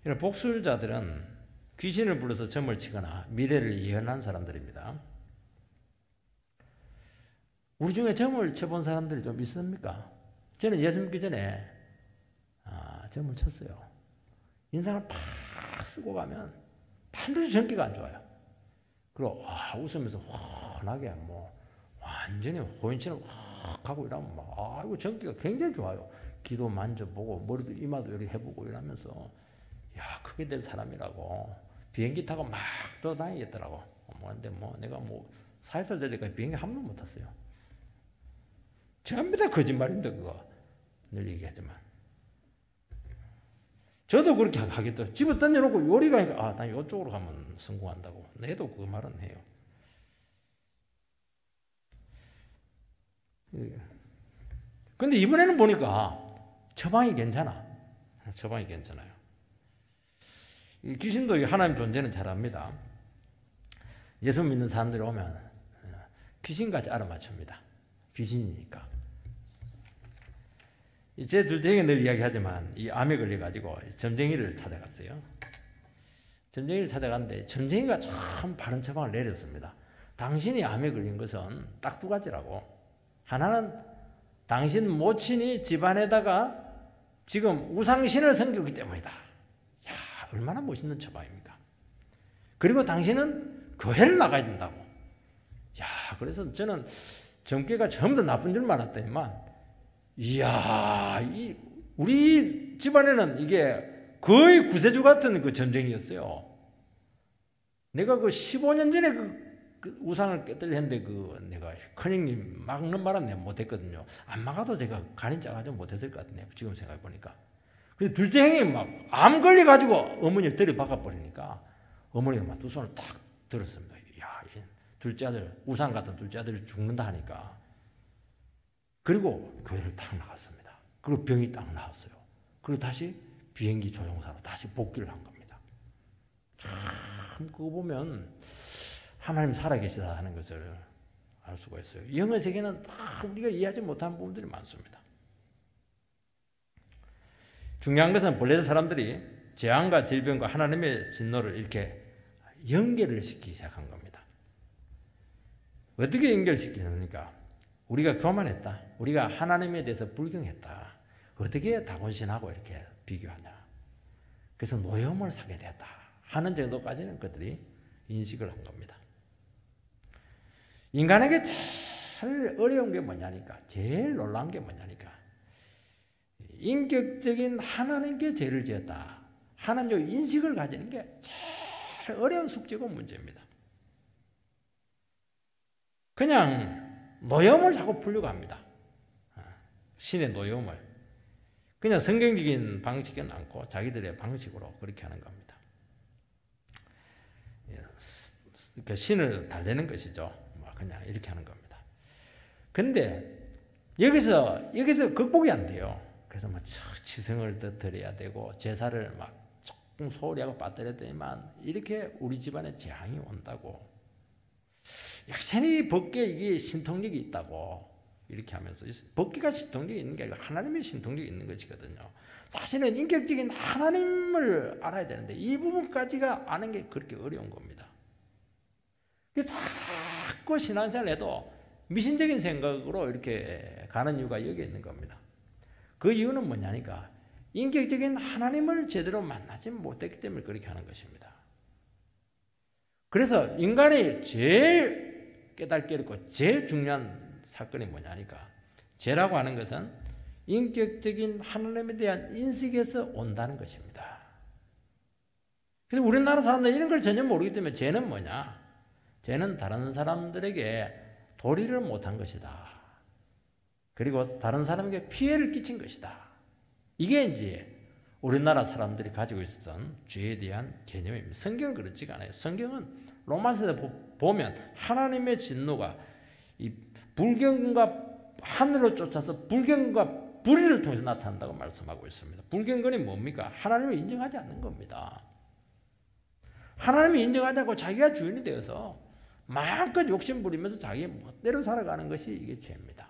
이런 복술자들은 귀신을 불러서 점을 치거나 미래를 예언한 사람들입니다. 우리 중에 점을 쳐본 사람들이 좀 있습니까? 저는 예수 믿기 전에 점을 쳤어요. 인상을 팍 쓰고 가면 반드시 전기가 안 좋아요. 그리고 웃으면서 환하게 뭐 완전히 호인치는 확 하고 이러면 막 이거 전기가 굉장히 좋아요. 귀도 만져보고 머리도 이마도 이렇게 해보고 이러면서 야 크게 될 사람이라고 비행기 타고 막 돌아다니겠더라고. 근데 내가 4살 전에까지 비행기 한 번도 못 탔어요. 전부 다 거짓말입니다. 그거 늘 얘기하지만 저도 그렇게 하겠다. 집에 던져놓고 요리 가니까 난 이쪽으로 가면 성공한다고. 내도 그 말은 해요. 근데 이번에는 보니까 처방이 괜찮아. 처방이 괜찮아요. 귀신도 하나님 존재는 잘 압니다. 예수 믿는 사람들이 오면 귀신같이 알아맞춥니다. 귀신이니까. 제 둘째가 늘 이야기하지만 이 암에 걸려가지고 점쟁이를 찾아갔어요. 점쟁이를 찾아갔는데 점쟁이가 참 바른 처방을 내렸습니다. 당신이 암에 걸린 것은 딱 두 가지라고. 하나는 당신 모친이 집안에다가 지금 우상신을 섬기기 때문이다. 야, 얼마나 멋있는 처방입니까? 그리고 당신은 교회를 나가야 된다고. 야, 그래서 저는 정계가 전부 다 나쁜 줄 알았더니만 이야, 우리 집안에는 이게 거의 구세주 같은 그 점쟁이였어요. 내가 그 15년 전에 그 우상을 깨뜨려 했는데 내가 큰형님 막는 바람 내가 못했거든요. 안 막아도 제가 간이 작아지면 못했을 것 같네. 지금 생각해보니까. 그래서 둘째 형이 막 암 걸려가지고 어머니를 들이박아버리니까 어머니가 막 두 손을 탁 들었습니다. 야, 둘째 아들, 우상 같은 둘째 아들이 죽는다 하니까. 그리고 교회를 딱 나갔습니다. 그리고 병이 딱 나았어요. 그리고 다시 비행기 조종사로 다시 복귀를 한 겁니다. 참 그거 보면 하나님 살아계시다 하는 것을 알 수가 있어요. 영의 세계는 다 우리가 이해하지 못한 부분들이 많습니다. 중요한 것은 본래 사람들이 재앙과 질병과 하나님의 진노를 이렇게 연결을 시키기 시작한 겁니다. 어떻게 연결시키느니까 우리가 교만했다. 우리가 하나님에 대해서 불경했다. 어떻게 다곤신하고 이렇게 비교하냐. 그래서 노염을 사게 됐다 하는 정도까지는 그들이 인식을 한 겁니다. 인간에게 제일 어려운 게 뭐냐니까, 제일 놀라운 게 뭐냐니까, 인격적인 하나님께 죄를 지었다 하는 요 인식을 가지는 게 제일 어려운 숙제고 문제입니다. 그냥 노염을 자꾸 풀려고 합니다. 신의 노염을. 그냥 성경적인 방식은 않고 자기들의 방식으로 그렇게 하는 겁니다. 신을 달래는 것이죠. 그냥 이렇게 하는 겁니다. 근데 여기서 극복이 안 돼요. 그래서 치성을 드려야 되고 제사를 막 조금 소홀히 하고 빠뜨렸더니만 이렇게 우리 집안에 재앙이 온다고. 약간이 법계에 이게 신통력이 있다고 이렇게 하면서 법계가 신통력이 있는 게 아니라 하나님의 신통력이 있는 것이거든요. 사실은 인격적인 하나님을 알아야 되는데 이 부분까지가 아는 게 그렇게 어려운 겁니다. 자꾸 신앙생활을 해도 미신적인 생각으로 이렇게 가는 이유가 여기에 있는 겁니다. 그 이유는 뭐냐니까 인격적인 하나님을 제대로 만나지 못했기 때문에 그렇게 하는 것입니다. 그래서 인간이 제일 깨닫게 어렵고 제일 중요한 사건이 뭐냐니까 죄라고 하는 것은 인격적인 하나님에 대한 인식에서 온다는 것입니다. 그래서 우리나라 사람들은 이런 걸 전혀 모르기 때문에 죄는 뭐냐? 죄는 다른 사람들에게 도리를 못한 것이다. 그리고 다른 사람에게 피해를 끼친 것이다. 이게 이제 우리나라 사람들이 가지고 있었던 죄에 대한 개념입니다. 성경은 그렇지가 않아요. 성경은 로마서에 보면 하나님의 진노가 이 불경과 하늘로 쫓아서 불경과 불의를 통해서 나타난다고 말씀하고 있습니다. 불경건이 뭡니까? 하나님을 인정하지 않는 겁니다. 하나님을 인정하지 않고 자기가 주인이 되어서 마음껏 욕심 부리면서 자기 멋대로 살아가는 것이 이게 죄입니다.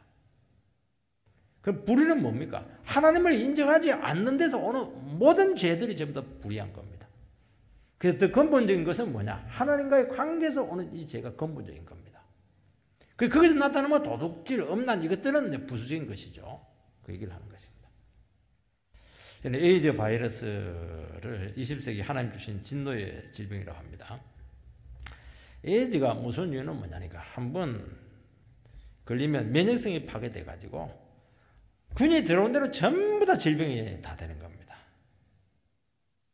그럼 불의는 뭡니까? 하나님을 인정하지 않는 데서 오는 모든 죄들이 전부 다 불의한 겁니다. 그래서 더 근본적인 것은 뭐냐? 하나님과의 관계에서 오는 이 죄가 근본적인 겁니다. 거기서 나타나는 도둑질, 음란 이것들은 부수적인 것이죠. 그 얘기를 하는 것입니다. 에이즈 바이러스를 20세기 하나님 주신 진노의 질병이라고 합니다. 에이즈가 무슨 이유는 뭐냐니까 한번 걸리면 면역성이 파괴돼 가지고 균이 들어온 대로 전부 다 질병이 다 되는 겁니다.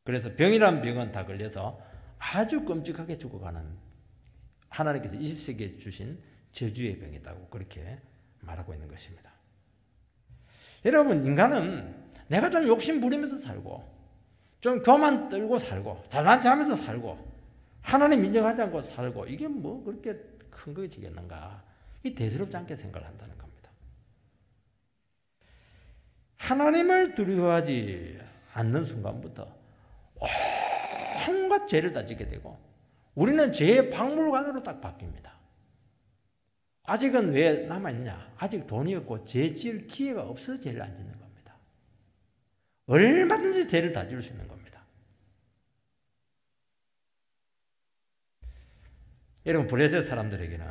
그래서 병이란 병은 다 걸려서 아주 끔찍하게 죽어가는 하나님께서 20세기에 주신 저주의 병이라고 그렇게 말하고 있는 것입니다. 여러분, 인간은 내가 좀 욕심 부리면서 살고 좀 교만 떨고 살고 잘난 체하면서 살고 하나님 인정하지 않고 살고 이게 뭐 그렇게 큰 것이겠는가? 이 대수롭지 않게 생각을 한다는 겁니다. 하나님을 두려워하지 않는 순간부터 온갖 죄를 다 짓게 되고 우리는 죄의 박물관으로 딱 바뀝니다. 아직은 왜 남아있냐? 아직 돈이 없고 죄 지을 기회가 없어서 죄를 안 짓는 겁니다. 얼마든지 죄를 다 지을 수 있는 겁니다. 여러분, 블레셋 사람들에게는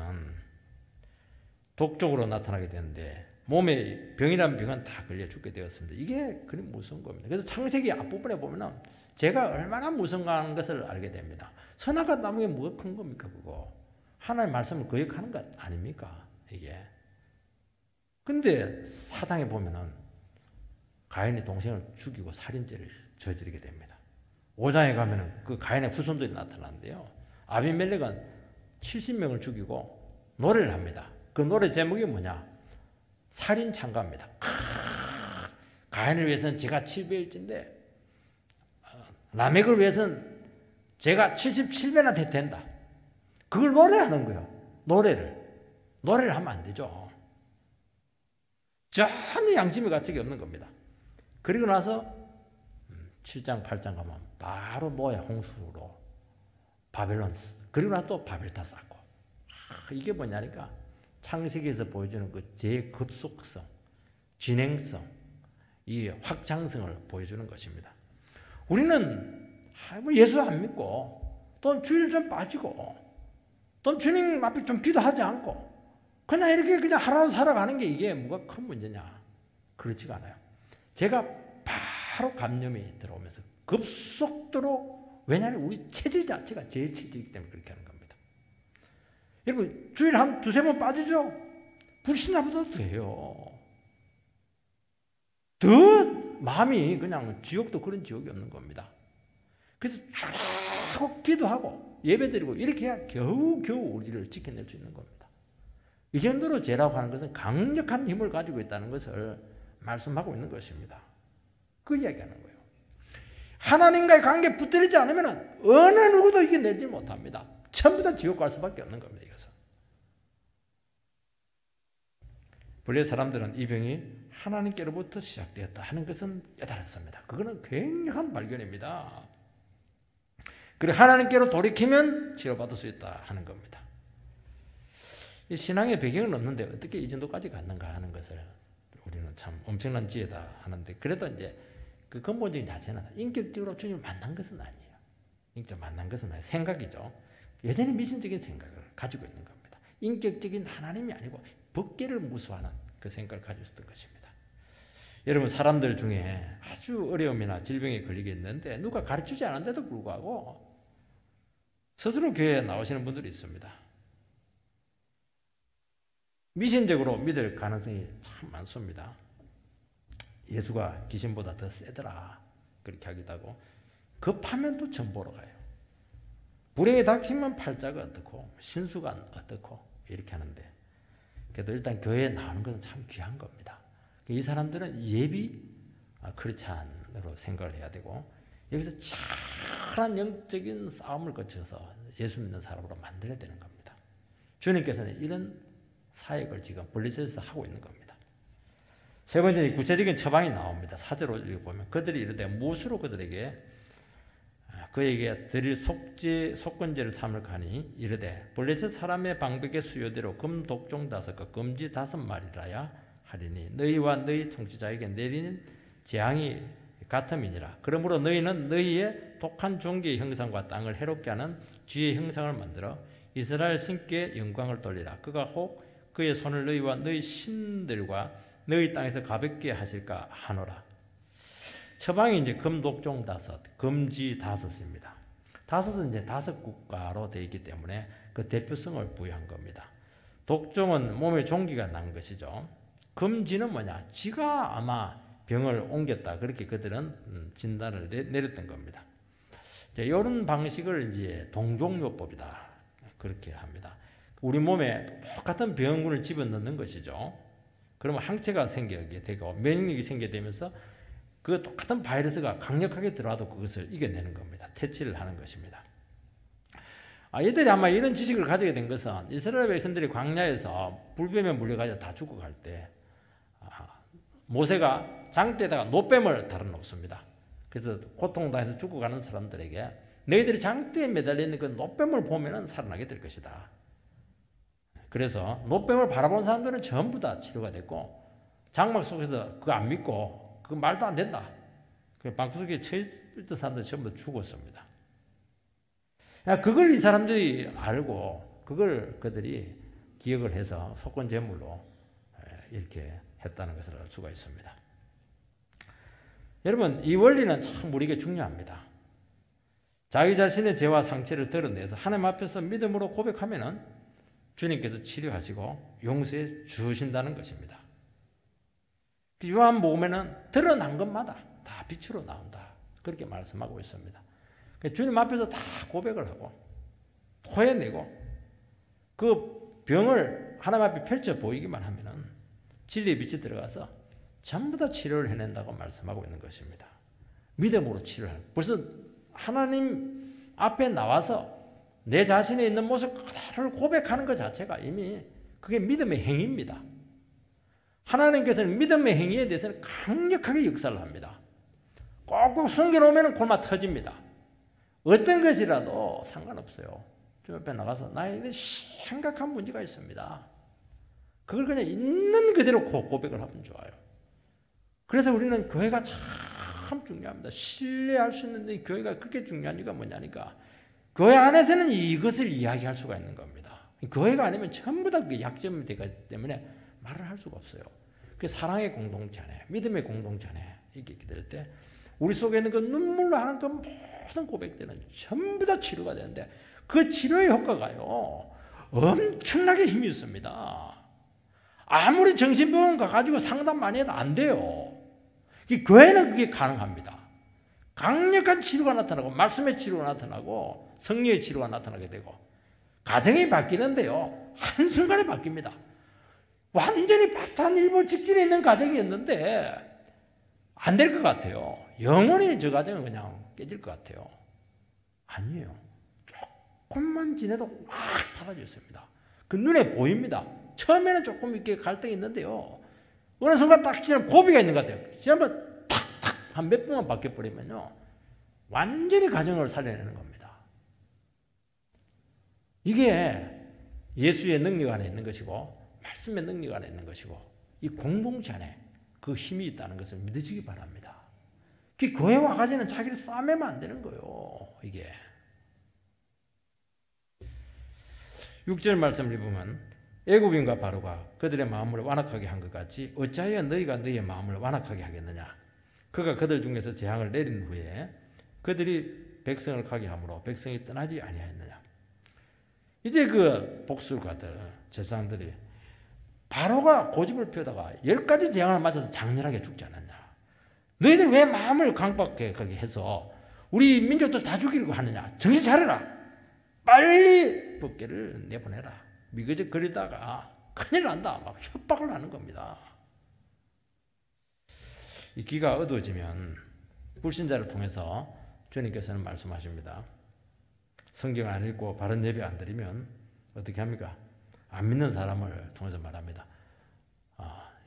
독적으로 나타나게 되는데 몸에 병이란 병은 다 걸려 죽게 되었습니다. 이게 그리 무서운 겁니다. 그래서 창세기 앞부분에 보면은 죄가 얼마나 무서운가 하는 것을 알게 됩니다. 선악과 나무에 뭐가 큰 겁니까, 그거? 하나님의 말씀을 거역하는 것 아닙니까, 이게? 근데 사장에 보면은 가인이 동생을 죽이고 살인죄를 저지르게 됩니다. 5장에 가면은 그 가인의 후손들이 나타나는데요. 아비멜렉은 70명을 죽이고 노래를 합니다. 그 노래 제목이 뭐냐? 살인 창가입니다. 가인을 위해서는 제가 7배일진데 라멕을 위해서는 제가 77배나 된다. 그걸 노래하는 거예요. 노래를 하면 안 되죠. 전혀 양심의 가책이 없는 겁니다. 그리고 나서 7장 8장 가면 바로 노예 홍수로 바벨론, 그리고 나서 또 바벨탑 쌓고. 이게 뭐냐니까 창세기에서 보여주는 그 제급속성, 진행성, 이 확장성을 보여주는 것입니다. 우리는 예수 안 믿고 또 주일 좀 빠지고 또 주님 앞에 좀 기도하지 않고 그냥 이렇게 그냥 하루 살아가는 게 이게 뭐가 큰 문제냐? 그렇지가 않아요. 제가 바로 감염이 들어오면서 급속도로, 왜냐하면 우리 체질 자체가 제 체질이기 때문에 그렇게 하는 겁니다. 여러분, 주일 한 두세 번 빠지죠? 불신자보다도 돼요. 더 마음이 그냥 지옥도 그런 지옥이 없는 겁니다. 그래서 쭉 기도하고 예배드리고 이렇게 해야 겨우겨우 우리를 지켜낼 수 있는 겁니다. 이 정도로 죄라고 하는 것은 강력한 힘을 가지고 있다는 것을 말씀하고 있는 것입니다. 그 이야기하는 거예요. 하나님과의 관계에 붙들리지 않으면 어느 누구도 이겨내지 못합니다. 전부 다 지옥 갈 수밖에 없는 겁니다. 이것은. 블레셋 사람들은 이 병이 하나님께로부터 시작되었다 하는 것은 깨달았습니다. 그거는 굉장한 발견입니다. 그리고 하나님께로 돌이키면 치료받을 수 있다 하는 겁니다. 이 신앙의 배경은 없는데 어떻게 이 정도까지 갔는가 하는 것을 우리는 참 엄청난 지혜다 하는데, 그래도 이제 그 근본적인 자체는 인격적으로 주님을 만난 것은 아니에요. 인격적으로 만난 것은 아니에요. 생각이죠. 여전히 미신적인 생각을 가지고 있는 겁니다. 인격적인 하나님이 아니고 법계를 무수하는 그 생각을 가지고 있었던 것입니다. 여러분, 사람들 중에 아주 어려움이나 질병에 걸리겠는데 누가 가르치지 않았는데도 불구하고 스스로 교회에 나오시는 분들이 있습니다. 미신적으로 믿을 가능성이 참 많습니다. 예수가 귀신보다 더 세더라 그렇게 하기도 하고, 급하면 또 점 보러 가요. 불행에 닥치면 팔자가 어떻고 신수가 어떻고 이렇게 하는데, 그래도 일단 교회에 나오는 것은 참 귀한 겁니다. 이 사람들은 예비 크리스찬으로 생각을 해야 되고 여기서 찬란한 영적인 싸움을 거쳐서 예수 믿는 사람으로 만들어야 되는 겁니다. 주님께서는 이런 사역을 지금 블리셋에서 하고 있는 겁니다. 세 번째 구체적인 처방이 나옵니다. 4절로 읽어보면 그들이 이르되 무엇으로 그에게 드릴 속건제를 삼을까니 이르되 블레셋 사람의 방백의 수요대로 금 독종 5것 금지 5마리라야 하리니 너희와 너희 통치자에게 내리는 재앙이 같음이니라. 그러므로 너희는 너희의 독한 종기의 형상과 땅을 해롭게 하는 쥐의 형상을 만들어 이스라엘 신께 영광을 돌리라. 그가 혹 그의 손을 너희와 너희 신들과 너희 땅에서 가볍게 하실까 하노라. 처방이 이제 금독종 5, 금지 5입니다. 5은 이제 5국가로 되어 있기 때문에 그 대표성을 부여한 겁니다. 독종은 몸에 종기가 난 것이죠. 금지는 뭐냐? 지가 아마 병을 옮겼다. 그렇게 그들은 진단을 내렸던 겁니다. 이런 방식을 이제 동종요법이다. 그렇게 합니다. 우리 몸에 똑같은 병균을 집어넣는 것이죠. 그러면 항체가 생기게 되고 면역력이 생기게 되면서 그 똑같은 바이러스가 강력하게 들어와도 그것을 이겨내는 겁니다. 퇴치를 하는 것입니다. 이들이 아마 이런 지식을 가지게 된 것은 이스라엘 백성들이 광야에서 불뱀에 물려가지고 다 죽어갈 때 모세가 장대에다가 노뱀을 달아놓습니다. 그래서 고통당해서 죽어가는 사람들에게 너희들이 장대에 매달려 있는 그 노뱀을 보면은 살아나게 될 것이다. 그래서 노뱀을 바라본 사람들은 전부 다 치료가 됐고 장막 속에서 그거 안 믿고 그 말도 안 된다. 그 방구석에 처했던 사람들 전부 죽었습니다. 그걸 이 사람들이 알고 그걸 그들이 기억을 해서 속건 제물로 이렇게 했다는 것을 알 수가 있습니다. 여러분 이 원리는 참 우리에게 중요합니다. 자기 자신의 죄와 상처를 드러내서 하나님 앞에서 믿음으로 고백하면은 주님께서 치료하시고 용서해 주신다는 것입니다. 요한복음에는 드러난 것마다 다 빛으로 나온다. 그렇게 말씀하고 있습니다. 주님 앞에서 다 고백을 하고 토해내고 그 병을 하나님 앞에 펼쳐 보이기만 하면은 진리의 빛이 들어가서 전부 다 치료를 해낸다고 말씀하고 있는 것입니다. 믿음으로 치료하는. 벌써 하나님 앞에 나와서 내 자신에 있는 모습 그대로를 고백하는 것 자체가 이미 그게 믿음의 행위입니다. 하나님께서는 믿음의 행위에 대해서는 강력하게 역사를 합니다. 꼭꼭 숨겨놓으면 골마 터집니다. 어떤 것이라도 상관없어요. 주 옆에 나가서 나에게 심각한 문제가 있습니다. 그걸 그냥 있는 그대로 고백을 하면 좋아요. 그래서 우리는 교회가 참 중요합니다. 신뢰할 수 있는 이 교회가 그렇게 중요한 이유가 뭐냐니까 교회 안에서는 이것을 이야기할 수가 있는 겁니다. 교회가 아니면 전부 다 그 약점이 되기 때문에 말을 할 수가 없어요. 그 사랑의 공동체 안에 믿음의 공동체 안에 이렇게 될 때 우리 속에 있는 그 눈물로 하는 그 모든 고백들은 전부 다 치료가 되는데 그 치료의 효과가요 엄청나게 힘이 있습니다. 아무리 정신병원 가가지고 상담 많이 해도 안 돼요. 교회는 그게 가능합니다. 강력한 치료가 나타나고 말씀의 치료가 나타나고 성령의 치료가 나타나게 되고 가정이 바뀌는데요 한순간에 바뀝니다. 완전히 파탄일보 직전에 있는 가정이었는데 안 될 것 같아요. 영원히 저 가정은 그냥 깨질 것 같아요. 아니에요. 조금만 지내도 확 달라졌습니다. 그 눈에 보입니다. 처음에는 조금 이렇게 갈등이 있는데요. 어느 순간 딱 지나면 고비가 있는 것 같아요. 지나면 탁탁 한 몇 분만 바뀌어버리면요. 완전히 가정을 살려내는 겁니다. 이게 예수의 능력 안에 있는 것이고 말씀의 능력 안에 있는 것이고 이 공동체 안에 그 힘이 있다는 것을 믿으시기 바랍니다. 그 교회 와가지고는 자기를 싸매면 안 되는 거예요. 이게 6절 말씀을 보면 애굽인과 바로가 그들의 마음을 완악하게 한 것 같이 어찌하여 너희가 너희의 마음을 완악하게 하겠느냐. 그가 그들 중에서 재앙을 내린 후에 그들이 백성을 가게 함으로 백성이 떠나지 아니하였느냐. 이제 그 복술가들 제사장들이 바로가 고집을 펴다가 10가지 재앙을 맞아서 장렬하게 죽지 않았냐. 너희들 왜 마음을 강박하게 해서 우리 민족들 다 죽이려고 하느냐. 정신 차려라. 빨리 법궤를 내보내라. 미거적거리다가 큰일 난다. 막 협박을 하는 겁니다. 이 귀가 어두워지면 불신자를 통해서 주님께서는 말씀하십니다. 성경 안 읽고 바른 예배 안 드리면 어떻게 합니까? 안 믿는 사람을 통해서 말합니다.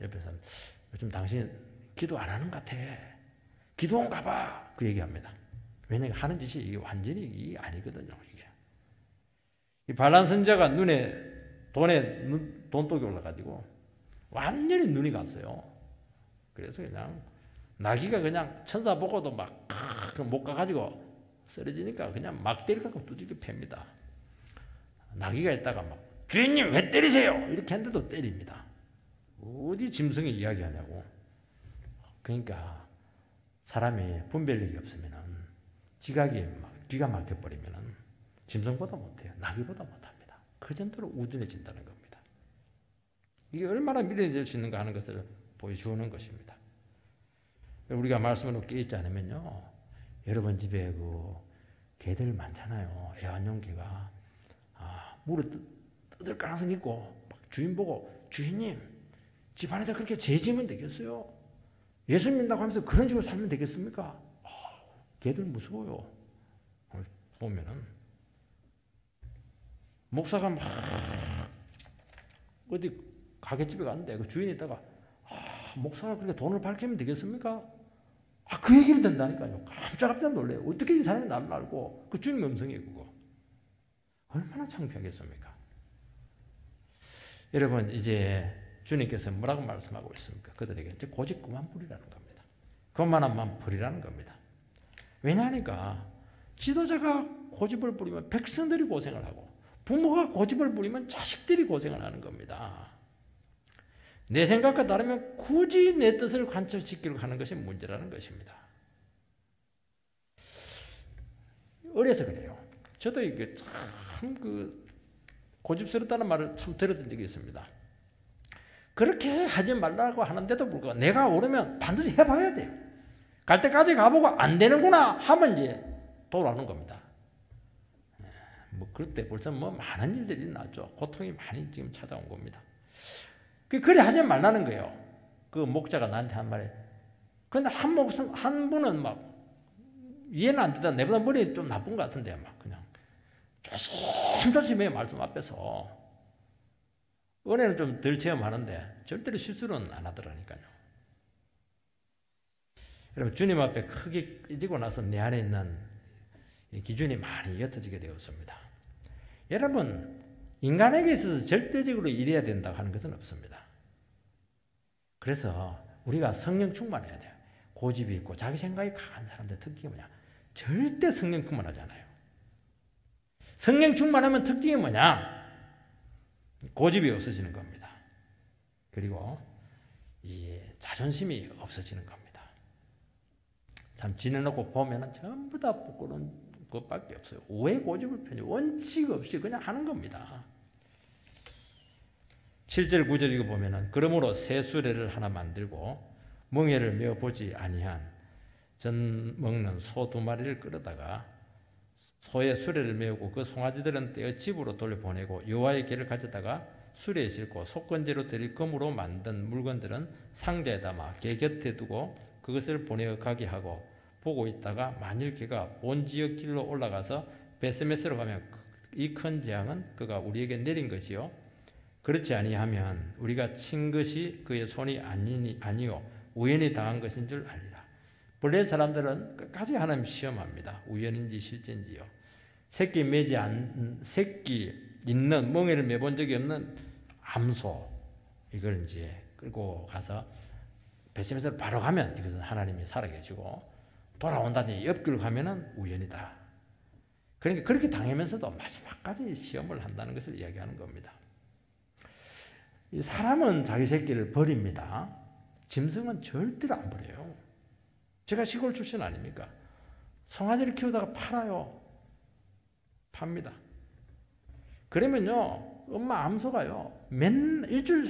옆에서 요즘 당신 기도 안 하는 것 같아. 기도원가 봐. 그 얘기합니다. 왜냐하면 하는 짓이 이게 완전히 이게 아니거든요. 이게. 이 반란 선지자가 돈에 돈독이 올라가지고 완전히 눈이 갔어요. 그래서 그냥 나귀가 그냥 천사 보고도 막 못 가가지고 쓰러지니까 그냥 막 때리고 두들겨 팹니다. 나귀가 있다가 막 주인님 왜 때리세요? 이렇게 했는데도 때립니다. 어디 짐승이 이야기하냐고. 그러니까 사람이 분별력이 없으면은 지각이 귀가 막혀버리면은 짐승보다 못해요. 나귀보다 못합니다. 그 정도로 우둔해진다는 겁니다. 이게 얼마나 미련해질 수 있는가 하는 것을 보여주는 것입니다. 우리가 말씀으로 깨있지 않으면요, 여러분 집에 그 개들 많잖아요. 애완용 개가 물을 뜯을 가능성이 있고 주인 보고 주인님 집 안에다 그렇게 재지면 되겠어요? 예수 믿는다고 하면서 그런 식으로 살면 되겠습니까? 개들 무서워요. 보면은 목사가 막 어디 가게집에 갔는데 그 주인이 있다가 목사가 그렇게 돈을 밝히면 되겠습니까? 그 얘기를 듣는다니까요. 깜짝 놀래요. 어떻게 이 사람이 나를 알고. 그 주님 음성이에요, 그거. 얼마나 창피하겠습니까? 여러분, 이제 주님께서 뭐라고 말씀하고 있습니까? 그들에게 이제 고집 그만 부리라는 겁니다. 그만한 버리라는 겁니다. 왜냐하니까 지도자가 고집을 부리면 백성들이 고생을 하고 부모가 고집을 부리면 자식들이 고생을 하는 겁니다. 내 생각과 다르면 굳이 내 뜻을 관철시키려고 하는 것이 문제라는 것입니다. 어려서 그래요. 저도 이게 참 고집스럽다는 말을 참 들었던 적이 있습니다. 그렇게 하지 말라고 하는데도 불구하고 내가 오르면 반드시 해봐야 돼요. 갈 때까지 가보고 안 되는구나 하면 이제 돌아오는 겁니다. 그럴 때 벌써 많은 일들이 났죠. 고통이 많이 지금 찾아온 겁니다. 그래 하지 말라는 거예요. 그 목자가 나한테 한 말에. 근데 한 분은 막 이해는 안 되다. 내보다 머리 좀 나쁜 것 같은데 막 그냥 조심조심해요. 말씀 앞에서. 은혜는 좀 덜 체험하는데 절대로 실수는 안 하더라니까요. 여러분 주님 앞에 크게 깨지고 나서 내 안에 있는 기준이 많이 옅어지게 되었습니다. 여러분 인간에게 있어서 절대적으로 이래야 된다 하는 것은 없습니다. 그래서 우리가 성령 충만해야 돼요. 고집이 있고 자기 생각이 강한 사람들 특징이 뭐냐? 절대 성령 충만하지 않아요. 성령 충만하면 특징이 뭐냐? 고집이 없어지는 겁니다. 그리고 이 자존심이 없어지는 겁니다. 참 지내놓고 보면 전부 다 부끄러운 것밖에 없어요. 왜 고집을 펴냐? 원칙 없이 그냥 하는 겁니다. 7절 9절 이거 보면은 그러므로 새 수레를 하나 만들고 멍에를 메어 보지 아니한 전 먹는 소 2마리를 끌어다가 소의 수레를 메우고 그 송아지들은 떼어 집으로 돌려보내고 여호와의 길을 가져다가 수레에 싣고 속건제로 드릴 금으로 만든 물건들은 상자에 담아 개 곁에 두고 그것을 보내어 가게 하고 보고 있다가 만일 개가 본 지역 길로 올라가서 베스메스로 가면 이 큰 재앙은 그가 우리에게 내린 것이요 그렇지 아니하면 우리가 친 것이 그의 손이 아니요 우연히 당한 것인 줄 알리라. 본래 사람들은 끝까지 하나님 시험합니다. 우연인지 실제인지요. 새끼 있는 멍에를 매본 적이 없는 암소 이걸 이제 끌고 가서 베스메스로 바로 가면 이것은 하나님이 살아계시고 돌아온다든지 옆길로 가면은 우연이다. 그러니까 그렇게 당하면서도 마지막까지 시험을 한다는 것을 이야기하는 겁니다. 사람은 자기 새끼를 버립니다. 짐승은 절대로 안 버려요. 제가 시골 출신 아닙니까? 송아지를 키우다가 팔아요. 팝니다. 그러면요, 엄마 암소가요, 일주일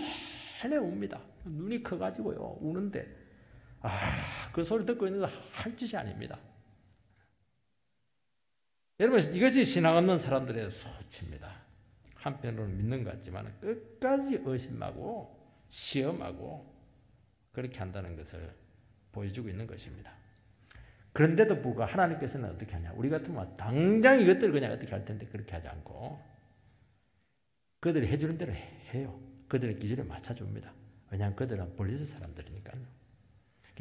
내내 웁니다. 눈이 커가지고요, 우는데, 그 소리 듣고 있는 거 할 짓이 아닙니다. 여러분, 이것이 신앙 없는 사람들의 소치입니다. 한편으로는 믿는 것 같지만 끝까지 의심하고 시험하고 그렇게 한다는 것을 보여주고 있는 것입니다. 그런데도 불구하고 하나님께서는 어떻게 하냐? 우리 같으면 당장 이것들을 그냥 어떻게 할 텐데 그렇게 하지 않고 그들이 해주는 대로 해요. 그들의 기준에 맞춰줍니다. 왜냐하면 그들은 블리즈 사람들이니까요.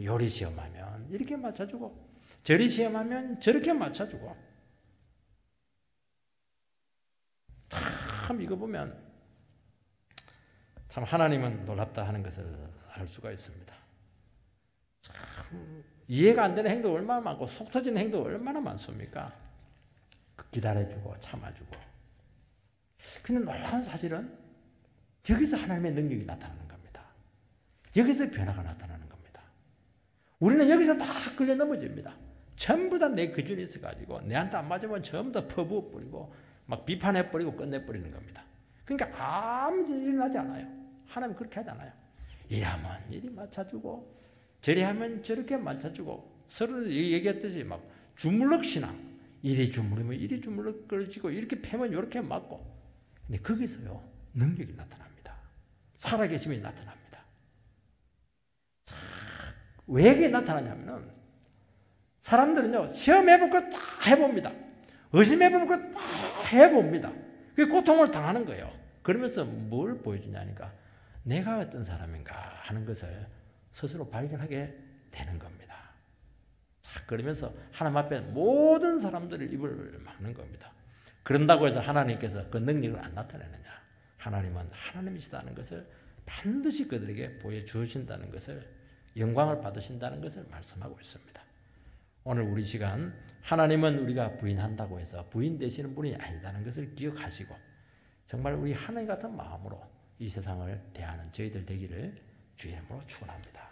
요리 시험하면 이렇게 맞춰주고 저리 시험하면 저렇게 맞춰주고 참 이거 보면 참 하나님은 놀랍다 하는 것을 알 수가 있습니다. 참 이해가 안 되는 행동 얼마나 많고 속 터지는 행동 얼마나 많습니까? 기다려주고 참아주고. 근데 놀라운 사실은 여기서 하나님의 능력이 나타나는 겁니다. 여기서 변화가 나타나는 겁니다. 우리는 여기서 다 끌려 넘어집니다. 전부 다 내 기준이 있어가지고 내한테 안 맞으면 전부 다 퍼부어버리고 막 비판해버리고 끝내버리는 겁니다. 그러니까 아무 일이 일어나지 않아요. 하나님 그렇게 하지 않아요. 이러면 이리 맞춰주고 저리 하면 저렇게 맞춰주고 서로 얘기했듯이 막 주물럭 신앙 이리 주물르면 이리 주물럭 끌어지고 이렇게 패면 이렇게 맞고 근데 거기서요 능력이 나타납니다. 살아계심이 나타납니다. 왜 그게 나타나냐면은 사람들은요 시험해볼 거 다 해봅니다. 의심해볼 거 다 해봅니다. 그 고통을 당하는 거예요. 그러면서 뭘 보여주냐니까 내가 어떤 사람인가 하는 것을 스스로 발견하게 되는 겁니다. 자, 그러면서 하나님 앞에 모든 사람들의 입을 막는 겁니다. 그런다고 해서 하나님께서 그 능력을 안 나타내느냐? 하나님은 하나님이시다는 것을 반드시 그들에게 보여주신다는 것을 영광을 받으신다는 것을 말씀하고 있습니다. 오늘 우리 시간 하나님은 우리가 부인한다고 해서 부인되시는 분이 아니다는 것을 기억하시고 정말 우리 하나님 같은 마음으로 이 세상을 대하는 저희들 되기를 주의 이름으로 축원합니다.